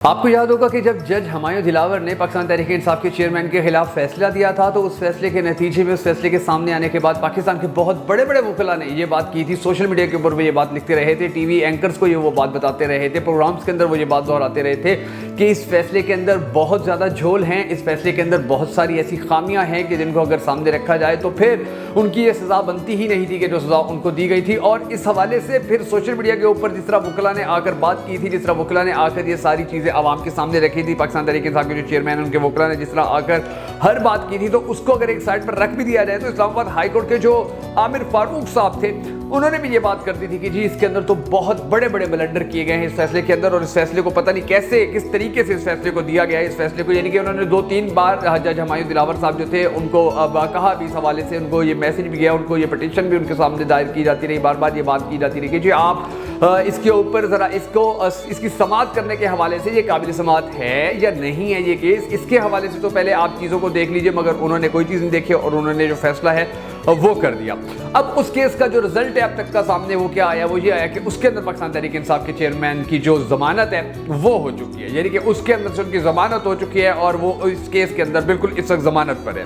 آپ کو یاد ہوگا کہ جب جج ہمایوں دلاور نے پاکستان تحریک انصاف کے چیئرمین کے خلاف فیصلہ دیا تھا تو اس فیصلے کے نتیجے میں اس فیصلے کے سامنے آنے کے بعد پاکستان کے بہت بڑے بڑے وکلاء نے یہ بات کی تھی، سوشل میڈیا کے اوپر وہ یہ بات لکھتے رہے تھے، ٹی وی اینکرز کو وہ بات بتاتے رہے تھے، پروگرامز کے اندر وہ یہ بات دہراتے رہے تھے کہ اس فیصلے کے اندر بہت زیادہ جھول ہیں، اس فیصلے کے اندر بہت ساری ایسی خامیاں ہیں کہ جن کو اگر سامنے رکھا جائے تو پھر ان کی یہ سزا بنتی ہی نہیں تھی کہ جو سزا ان کو دی گئی تھی۔ اور اس حوالے سے پھر سوشل میڈیا کے اوپر جس طرح وکلاء نے آ کر بات کی تھی، جس طرح وکلاء نے آ کر یہ ساری چیزیں عوام کے سامنے رکھی تھی، پاکستان تحریک انصاف کے جو چیئرمین ہیں ان کے وکلاء نے جس طرح آ کر ہر بات کی تھی، تو اس کو اگر ایک سائڈ پر رکھ بھی دیا جائے تو اسلام آباد ہائی کورٹ کے جو عامر فاروق صاحب تھے انہوں نے بھی یہ بات کر دی تھی کہ جی اس کے اندر تو بہت بڑے بڑے بلنڈر کیے گئے ہیں اس فیصلے کے اندر، اور اس فیصلے کو پتہ نہیں کیسے کس طریقے سے اس فیصلے کو دیا گیا ہے، اس فیصلے کو یعنی کہ انہوں نے 2-3 بار جج ہمایوں دلاور صاحب جو تھے ان کو کہا بھی، اس حوالے سے ان کو یہ میسج بھی گیا، ان کو یہ پٹیشن بھی ان کے سامنے دائر کی جاتی رہی، بار بار یہ بات کی جاتی رہی کہ جی آپ اس کے اوپر ذرا اس کی سماعت کرنے کے حوالے سے یہ قابل سماعت ہے یا نہیں ہے یہ کیس، اس کے حوالے سے تو پہلے آپ چیزوں کو دیکھ لیجئے، مگر انہوں نے کوئی چیز نہیں دیکھی اور انہوں نے جو فیصلہ ہے وہ کر دیا۔ اب اس کیس کا جو رزلٹ ہے اب تک کا سامنے وہ کیا آیا، وہ یہ آیا کہ اس کے اندر پاکستان تحریک انصاف کے چیئرمین کی جو ضمانت ہے وہ ہو چکی ہے، یعنی کہ اس کے اندر سے ان کی ضمانت ہو چکی ہے اور وہ اس کیس کے اندر بالکل اس وقت ضمانت پر ہے۔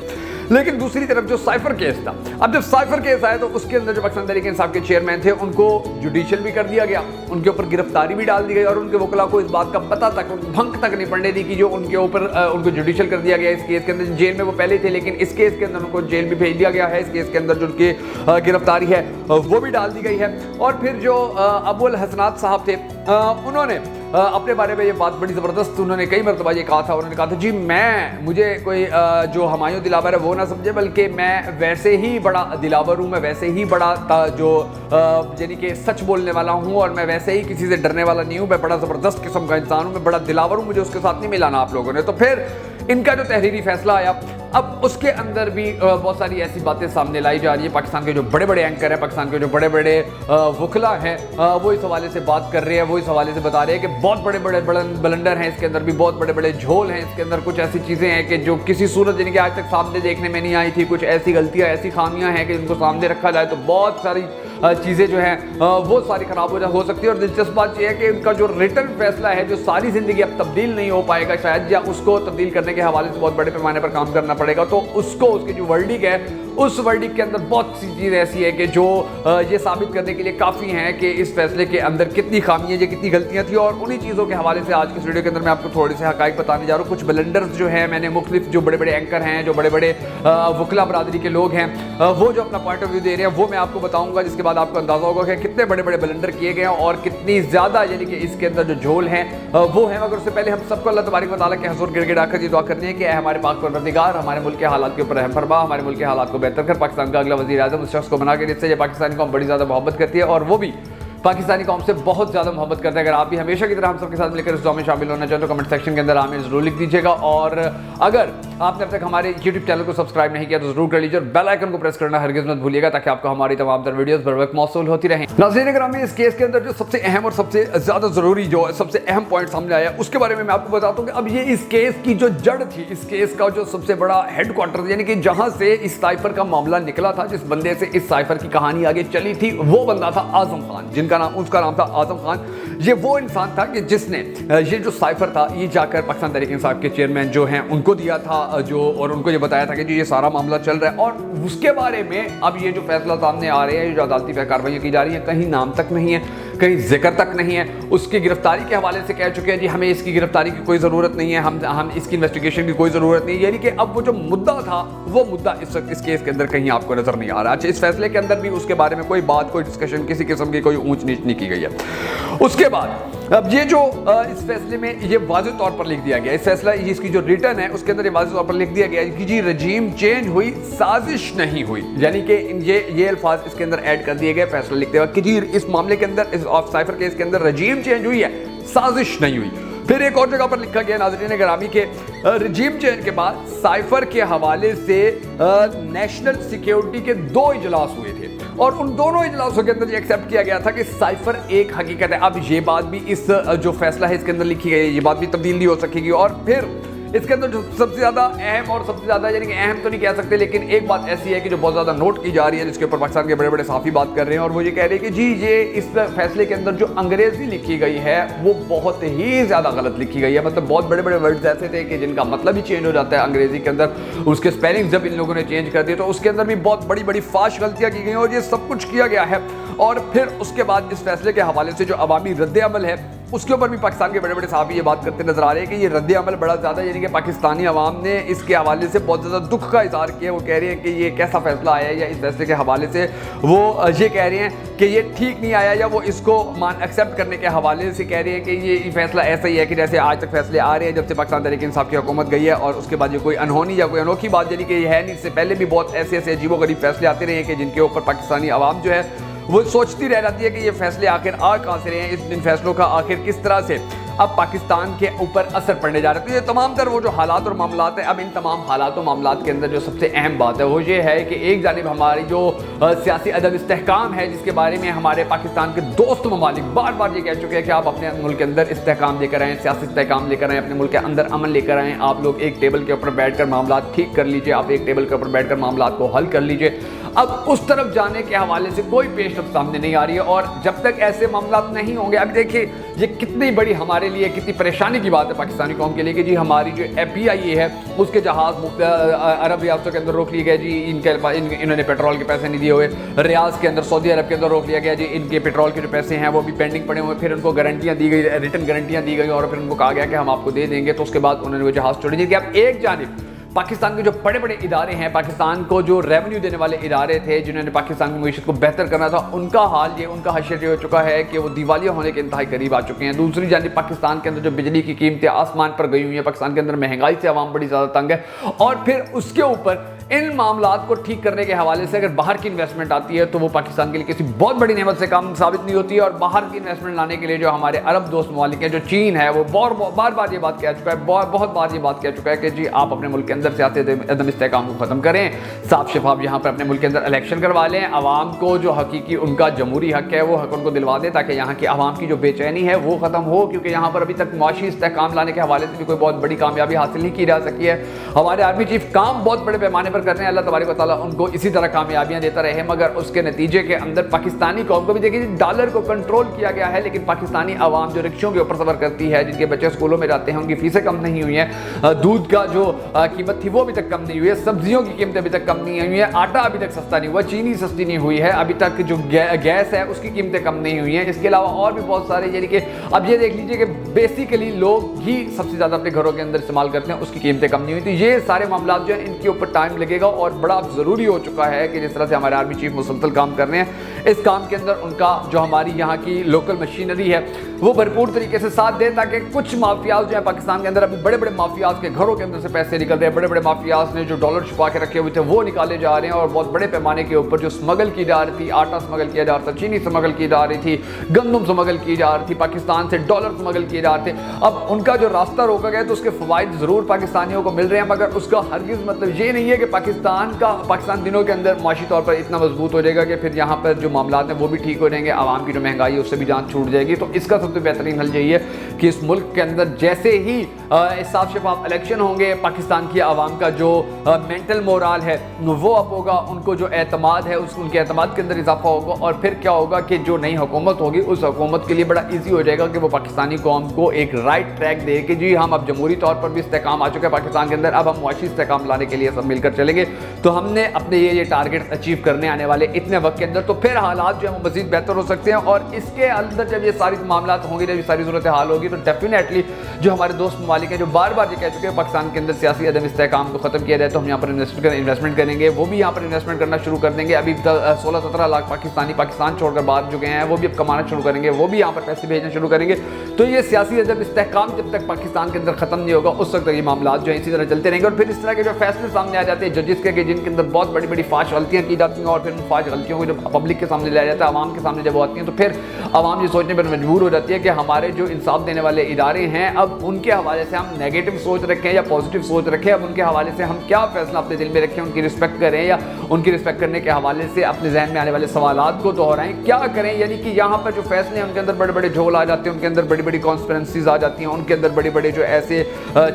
لیکن دوسری طرف جو سائفر کیس تھا، اب جب سائفر کیس آیا تو اس کے اندر جو پاکستان تحریک انصاف کے چیئرمین تھے ان کو جوڈیشل بھی کر دیا گیا، ان کے اوپر گرفتاری بھی ڈال دی گئی اور ان کے وکلاء کو اس بات کا پتہ تک بھنک تک نہیں پڑنے دی کہ جو ان کے اوپر ان کو جوڈیشل کر دیا گیا اس کیس کے اندر۔ جیل میں وہ پہلے تھے لیکن اس کیس کے اندر ان کو جیل بھی بھیج دیا گیا ہے، اس کیس کے اندر جو ان کی گرفتاری ہے وہ بھی ڈال دی گئی ہے۔ اور پھر جو ابو الحسنات صاحب تھے انہوں نے اپنے بارے میں یہ بات بڑی زبردست، انہوں نے کئی مرتبہ یہ کہا تھا، انہوں نے کہا تھا جی مجھے کوئی جو ہمایوں دلاور ہے وہ نہ سمجھے، بلکہ میں ویسے ہی بڑا دلاور ہوں، میں ویسے ہی بڑا جو یعنی کہ سچ بولنے والا ہوں اور میں ویسے ہی کسی سے ڈرنے والا نہیں ہوں، میں بڑا زبردست قسم کا انسان ہوں، میں بڑا دلاور ہوں، مجھے اس کے ساتھ نہیں ملانا آپ لوگوں نے۔ تو پھر ان کا جو تحریری فیصلہ آیا، اب اس کے اندر بھی بہت ساری ایسی باتیں سامنے لائی جا رہی ہیں، پاکستان کے جو بڑے بڑے اینکر ہیں، پاکستان کے جو بڑے بڑے وکلاء ہیں وہ اس حوالے سے بات کر رہے ہیں، وہ اس حوالے سے بتا رہے ہیں کہ بہت بڑے بڑے بلنڈر ہیں، اس کے اندر بھی بہت بڑے بڑے جھول ہیں، اس کے اندر کچھ ایسی چیزیں ہیں کہ جو کسی صورت جن کے آج تک سامنے دیکھنے میں نہیں آئی تھی، کچھ ایسی غلطیاں ایسی خامیاں ہیں کہ جن کو سامنے رکھا جائے تو بہت ساری چیزیں جو ہیں وہ ساری خراب ہو سکتی ہے۔ اور دلچسپ بات یہ ہے کہ ان کا جو ریٹن فیصلہ ہے جو ساری زندگی اب تبدیل نہیں ہو پائے گا شاید، یا اس کو تبدیل کرنے کے حوالے سے بہت بڑے پیمانے پر کام کرنا پڑے گا، تو اس کی جو ورڈک ہے اس ورڈک کے اندر بہت سی چیزیں ایسی ہے کہ جو یہ ثابت کرنے کے لیے کافی ہیں کہ اس فیصلے کے اندر کتنی خامیاں یا کتنی غلطیاں تھیں۔ اور انہی چیزوں کے حوالے سے آج کے اس ویڈیو کے اندر میں آپ کو تھوڑے سے حقائق بتانے جا رہا ہوں۔ کچھ بلنڈرز جو ہیں میں نے مختلف جو بڑے بڑے اینکر ہیں، جو بڑے بڑے وکلاء برادری کے لوگ ہیں، وہ جو اپنا پوائنٹ آف ویو دے رہے ہیں وہ میں آپ کو بتاؤں گا، جس کے بعد آپ کو اندازہ ہوگا کہ کتنے بڑے بڑے بلنڈر کیے گئے ہیں اور کتنی زیادہ یعنی کہ اس کے اندر جو جھول ہیں وہ ہیں۔ مگر اس سے پہلے ہم سب کو اللہ تبارک و تعالیٰ کے حضور گڑ گڑا کر یہ دعا کرنی ہے کہ اے ہمارے پاک پروردگار، ہمارے ملک کے حالات کے اوپر رحم فرما، ہمارے ملک کے حالات کو بہتر کر، پاکستان کا اگلا وزیر اعظم اس شخص کو بنا کے جس سے یہ پاکستانی قوم بڑی زیادہ محبت کرتی ہے اور وہ بھی پاکستانی قوم سے بہت زیادہ محبت کرتا ہے۔ اگر آپ بھی ہمیشہ کی طرح ہم سب کے ساتھ مل کر اس دعا میں شامل ہونا چاہتے تو کمنٹ سیکشن کے اندر آمین ضرور لکھ دیجیے گا، اور اگر آپ نے اب تک ہمارے یوٹیوب چینل کو سبسکرائب نہیں کیا تو ضرور کر لیجیے اور بیل آئیکن کو پریس کرنا ہرگز مت بھولیے گا تاکہ آپ کو ہماری تمام تر ویڈیوز بر وقت موصول ہوتی رہیں۔ ناظرین گرامی، اس کیس کے اندر جو سب سے اہم اور سب سے زیادہ ضروری جو سب سے اہم پوائنٹ سامنے آیا اس کے بارے میں آپ کو بتاتا ہوں کہ اب یہ اس کیس کی جو جڑ تھی، اس کیس کا جو سب سے بڑا ہیڈ کوارٹر یعنی کہ جہاں سے اس سائفر کا معاملہ نکلا تھا، جس بندے سے اس سائفر کی کہانی آگے چلی تھی، وہ بندہ تھا اعظم خان، اس کا نام تھا اعظم خان۔ یہ وہ انسان تھا کہ جس نے یہ جو سائفر تھا یہ جا کر پاکستان تحریک انصاف کے چیئرمین جو ہیں ان کو دیا تھا اور ان کو یہ بتایا تھا کہ یہ سارا معاملہ چل رہا ہے، اور اس کے بارے میں اب یہ جو فیصلہ سامنے آ رہے ہیں، یہ جو عدالتی کارروائیاں کی جا رہی ہیں، کہیں نام تک نہیں ہے، کہیں ذکر تک نہیں ہے۔ اس کی گرفتاری کے حوالے سے کہہ چکے ہیں جی ہمیں اس کی گرفتاری کی کوئی ضرورت نہیں ہے، ہم اس کی انویسٹیگیشن کی کوئی ضرورت نہیں ہے، یعنی کہ اب وہ جو مدعا تھا وہ مدعا اس وقت اس کیس کے اندر کہیں آپ کو نظر نہیں آ رہا۔ اچھا، اس فیصلے کے اندر بھی اس کے بارے میں کوئی بات، کوئی ڈسکشن، کسی قسم کی کوئی اونچ نیچ نہیں کی گئی ہے۔ اس کے بعد اب یہ جو اس فیصلے میں یہ واضح طور پر لکھ دیا گیا، اس فیصلہ اس کی جو ریٹن ہے اس کے اندر یہ واضح طور پر لکھ دیا گیا کہ جی رجیم چینج ہوئی، سازش نہیں ہوئی، یعنی کہ یہ الفاظ اس کے اندر ایڈ کر دیے گئے فیصلہ لکھتے وقت کہ جی اس معاملے کے اندر، اس سائفر کیس کے اندر رجیم چینج ہوئی ہے، سازش نہیں ہوئی۔ پھر ایک اور جگہ پر لکھا گیا ناظرین گرامی کے رجیم چینج کے بعد سائفر کے حوالے سے نیشنل سیکیورٹی کے 2 اجلاس ہوئے تھے اور ان دونوں اجلاسوں کے اندر یہ ایکسیپٹ کیا گیا تھا کہ سائفر ایک حقیقت ہے۔ اب یہ بات بھی اس جو فیصلہ ہے اس کے اندر لکھی گئی ہے، یہ بات بھی تبدیل نہیں ہو سکے گی۔ اور پھر اس کے اندر جو سب سے زیادہ اہم اور سب سے زیادہ یعنی کہ اہم تو نہیں کہہ سکتے لیکن ایک بات ایسی ہے کہ جو بہت زیادہ نوٹ کی جا رہی ہے، جس کے اوپر پاکستان کے بڑے بڑے صحافی بات کر رہے ہیں، اور وہ یہ کہہ رہے ہیں کہ جی یہ اس فیصلے کے اندر جو انگریزی لکھی گئی ہے وہ بہت ہی زیادہ غلط لکھی گئی ہے. مطلب بہت بڑے بڑے ورڈز ایسے تھے کہ جن کا مطلب ہی چینج ہو جاتا ہے انگریزی کے اندر، اس کے اسپیلنگ جب ان لوگوں نے چینج کر دی تو اس کے اندر بھی بہت بڑی بڑی فاش غلطیاں کی گئی اور یہ سب کچھ کیا گیا ہے. اور پھر اس کے بعد اس فیصلے کے حوالے سے جو عوامی رد عمل ہے اس کے اوپر بھی پاکستان کے بڑے بڑے صحافی یہ بات کرتے نظر آ رہے ہیں کہ یہ رد عمل بڑا زیادہ یعنی کہ پاکستانی عوام نے اس کے حوالے سے بہت زیادہ دکھ کا اظہار کیا. وہ کہہ رہے ہیں کہ یہ کیسا فیصلہ آیا ہے، یا اس فیصلے کے حوالے سے وہ یہ کہہ رہے ہیں کہ یہ ٹھیک نہیں آیا، یا وہ اس کو ایکسیپٹ کرنے کے حوالے سے کہہ رہے ہیں کہ یہ فیصلہ ایسا ہی ہے کہ جیسے آج تک فیصلے آ رہے ہیں جب سے پاکستان تحریک انصاف کی حکومت گئی ہے، اور اس کے بعد یہ کوئی انہونی یا کوئی انوکھی بات یعنی کہ یہ ہے نہیں. اس سے پہلے بھی بہت ایسے عجیب و غریب فیصلے آتے رہے ہیں کہ جن کے اوپر پاکستانی عوام جو ہے وہ سوچتی رہ جاتی ہے کہ یہ فیصلے آخر آ کہاں سے رہے ہیں، ان فیصلوں کا آخر کس طرح سے اب پاکستان کے اوپر اثر پڑنے جا رہا ہے. تو یہ تمام تر وہ جو حالات اور معاملات ہیں، اب ان تمام حالات و معاملات کے اندر جو سب سے اہم بات ہے وہ یہ ہے کہ ایک جانب ہماری جو سیاسی عدم استحکام ہے، جس کے بارے میں ہمارے پاکستان کے دوست ممالک بار بار یہ کہہ چکے ہیں کہ آپ اپنے ملک کے اندر استحکام لے کر آئیں، سیاسی استحکام لے کر آئیں، اپنے ملک کے اندر امن لے کر آئیں، آپ لوگ ایک ٹیبل کے اوپر بیٹھ کر معاملات ٹھیک کر لیجئے، آپ ایک ٹیبل کے اوپر بیٹھ کر معاملات کو حل کر لیجئے. اب اس طرف جانے کے حوالے سے کوئی پیش رفت سامنے نہیں آ رہی ہے، اور جب تک ایسے معاملات نہیں ہوں گے، اب دیکھیں یہ کتنی بڑی ہمارے لیے کتنی پریشانی کی بات ہے پاکستانی قوم کے لیے کہ جی ہماری جو FBI ہے اس کے جہاز عرب ریاستوں کے اندر روک لیے گئے، جی انہوں نے پیٹرول کے پیسے نہیں دیے ہوئے. ریاض کے اندر سعودی عرب کے اندر روک لیا گیا، جی ان کے پیٹرول کے جو پیسے ہیں وہ بھی پینڈنگ پڑے ہوئے. پھر ان کو گارنٹیاں دی گئی، ریٹن گارنٹیاں دی گئی، اور پھر ان کو کہا گیا کہ ہم آپ کو دے دیں گے. تو اس کے بعد انہوں نے وہ جہاز چھوڑ دیے. کہ اب ایک جانب پاکستان کے جو بڑے بڑے ادارے ہیں، پاکستان کو جو ریونیو دینے والے ادارے تھے جنہوں نے پاکستان کی معیشت کو بہتر کرنا تھا، ان کا حال یہ، ان کا حشر یہ ہو چکا ہے کہ وہ دیوالیہ ہونے کے انتہائی قریب آ چکے ہیں. دوسری جانب پاکستان کے اندر جو بجلی کی قیمتیں آسمان پر گئی ہوئی ہیں، پاکستان کے اندر مہنگائی سے عوام بڑی زیادہ تنگ ہے، اور پھر اس کے اوپر ان معاملات کو ٹھیک کرنے کے حوالے سے اگر باہر کی انویسٹمنٹ آتی ہے تو وہ پاکستان کے لیے کسی بہت بڑی نعمت سے کم ثابت نہیں ہوتی ہے. اور باہر کی انویسٹمنٹ لانے کے لیے جو ہمارے عرب دوست ممالک ہیں، جو چین ہے، وہ بار بار یہ بات کہہ چکا ہے، بہت بار یہ بات کہہ چکا ہے کہ جی آپ اپنے ملک کے اندر سیاسی عدم استحکام کو ختم کریں، صاف شفاف یہاں پر اپنے ملک کے اندر الیکشن کروا لیں، عوام کو جو حقیقی ان کا جمہوری حق ہے وہ حق ان کو دلوا دیں، تاکہ یہاں کی عوام کی جو بے چینی ہے وہ ختم ہو. کیونکہ یہاں پر ابھی تک معاشی استحکام لانے کے حوالے سے بھی کوئی بہت بڑی کامیابی حاصل نہیں کی جا سکی ہے. ہمارے آرمی چیف کام بہت بڑے پیمانے پر کر رہے ہیں، اللہ تبارک و تعالیٰ ان کو اسی طرح کامیابیاں دیتا رہے، مگر اس کے نتیجے کے اندر پاکستانی قوم کو بھی دیکھیے ڈالر کو کنٹرول کیا گیا ہے، لیکن پاکستانی عوام جو رکشوں کے اوپر سفر کرتی ہے، جن کے بچے اسکولوں میں جاتے ہیں، ان کی فیسیں کم نہیں ہوئی ہیں، دودھ کا جو قیمت تھی وہ ابھی تک کم نہیں ہوئی ہے، سبزیوں کی قیمتیں ابھی تک کم نہیں ہوئی ہیں، آٹا ابھی تک سستا نہیں ہوا، چینی سستی نہیں ہوئی ہے، ابھی تک جو گیس ہے اس کی قیمتیں کم نہیں ہوئی ہیں. اس کے علاوہ اور بھی بہت سارے یعنی کہ اب یہ دیکھ لیجئے کہ بیسیکلی لوگ ہی سب سے زیادہ اپنے گھروں کے اندر استعمال کرتے ہیں، اس کی قیمتیں کم نہیں ہوئی. تو یہ سارے معاملات جو ہیں ان کے اوپر ٹائم لگے گا، اور بڑا ضروری ہو چکا ہے کہ جس طرح سے ہمارے آرمی چیف مسلسل کام کر رہے ہیں، اس کام کے اندر ان کا جو ہماری یہاں کی لوکل مشینری ہے وہ بھرپور طریقے سے ساتھ دے، تاکہ کچھ مافیاز جو ہیں پاکستان کے اندر، ابھی بڑے بڑے مافیاز کے گھروں کے اندر سے پیسے نکل رہے ہیں، بڑے بڑے مافیاز نے جو ڈالر چھپا کے رکھے ہوئے تھے وہ نکالے جا رہے ہیں، اور بہت بڑے پیمانے کے اوپر جو اسمگل کی جا رہی تھی، آٹا اسمگل کیا جا رہا تھا، چینی اسمگل کی جا رہی تھی، گندم اسمگل کی جا رہی تھی، پاکستان سے ڈالر اسمگل کیے جا رہے تھے. اب ان کا جو راستہ روکا گیا تو اس کے فوائد ضرور پاکستانیوں کو مل رہے ہیں، مگر اس کا ہرگز مطلب یہ نہیں ہے کہ پاکستان دنوں کے اندر معاشی طور پر اتنا مضبوط ہو جائے گا کہ پھر یہاں پر جو معاملات ہیں وہ بھی ٹھیک ہو جائیں گے، عوام کی جو مہنگائی ہے اس سے بھی جان چھوٹ جائے گی. تو اس کا سب سے بہترین حل یہی ہے کہ اس ملک کے اندر جیسے ہی صاف شفاف الیکشن ہوں گے، پاکستان کی عوام کا جو مینٹل مورال ہے وہ اپ ہوگا، ان کو جو اعتماد ہے ان کے اعتماد کے اندر اضافہ ہوگا، اور پھر کیا ہوگا کہ جو نئی حکومت ہوگی اس حکومت کے لیے بڑا ایزی ہو جائے گا کہ وہ پاکستانی قوم کو ایک رائٹ ٹریک دے کہ جی ہم اب جمہوری طور پر بھی استحکام آ چکے ہیں پاکستان کے اندر، اب ہم معاشی استحکام لانے کے لیے سب مل کر چلیں گے. تو ہم نے اپنے یہ ٹارگیٹ اچیو کرنے آنے والے اتنے وقت کے اندر، تو پھر حالات جو ہیں وہ مزید بہتر ہو سکتے ہیں. اور اس کے اندر جب یہ ساری معاملات ہوں گے، جب یہ ساری صورتحال ہوگی، تو ڈیفینیٹلی جو ہمارے دوست ممالک ہیں جو بار بار یہ کہہ چکے ہیں پاکستان کے اندر سیاسی عدم استحکام کو ختم کیا جائے تو ہم یہاں پر انویسٹمنٹ کریں گے، وہ بھی یہاں پر انویسٹمنٹ کرنا شروع کر دیں گے. ابھی 16-17 لاکھ پاکستان چھوڑ کر باہر جو گئے ہیں وہ بھی اب کمانا شروع کریں گے، وہ بھی یہاں پر پیسے بھیجنا شروع کریں گے. تو یہ سیاسی عدم استحکام جب تک پاکستان کے اندر ختم نہیں ہوگا اس وقت تک یہ معاملات جو ہیں اسی طرح چلتے رہیں گے. اور پھر اس طرح کے جو فیصلے سامنے آ جاتے ہیں ججز کے جن کے اندر بہت بڑی بڑی فاش غلطیاں کی جاتی ہیں، اور پھر ان فاش غلطیوں کو جب پبلک کے سامنے لایا جاتا ہے، عوام کے سامنے جب وہ آتی ہیں، تو پھر عوام یہ سوچنے پر مجبور ہو جاتی ہے کہ ہمارے جو انصاف دینے والے ادارے ہیں اب ان کے حوالے سے ہم نیگیٹو سوچ رکھیں یا پازیٹیو سوچ رکھیں، اب ان کے حوالے سے ہم کیا فیصلہ اپنے دل میں رکھیں، ان کی رسپیکٹ کریں یا ان کی رسپیکٹ کرنے کے حوالے سے اپنے ذہن میں آنے والے سوالات کو دہرائیں، کیا کریں. یعنی کہ یہاں پر جو فیصلے ہیں ان کے اندر بڑے بڑے جھول آ جاتے ہیں، ان کے اندر بڑی بڑی کانسپیرنسیز آ جاتی ہیں, ان کے اندر بڑی بڑی جو ایسے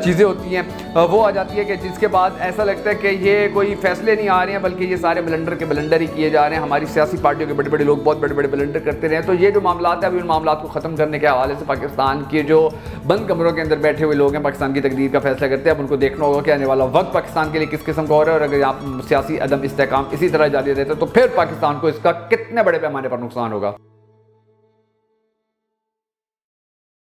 چیزیں ہوتی ہیں وہ آ جاتی ہے کہ جس کے بعد ایسا لگتا ہے کہ یہ کوئی فیصلے نہیں آ رہے ہیں بلکہ یہ سارے بلنڈر کے بلنڈر ہی کیے جا رہے ہیں. ہماری سیاسی پارٹیوں کے بڑے بڑے لوگ بہت بڑے بڑے بلنڈر کرتے رہے ہیں. تو یہ جو معاملات ہیں ابھی ان معاملات کو ختم کرنے کے حوالے سے پاکستان کے جو بند کمروں کے اندر بیٹھے ہوئے لوگ ہیں پاکستان کی تقدیر کا فیصلہ کرتے ہیں. اب ان کو دیکھنا ہوگا کہ آنے والا وقت پاکستان کے لیے کس قسم کا ہو رہا ہے, اور اگر یہاں سیاسی عدم استحکام اسی طرح جاری رہتا ہے تو پھر پاکستان کو اس کا کتنے بڑے پیمانے پر نقصان ہوگا.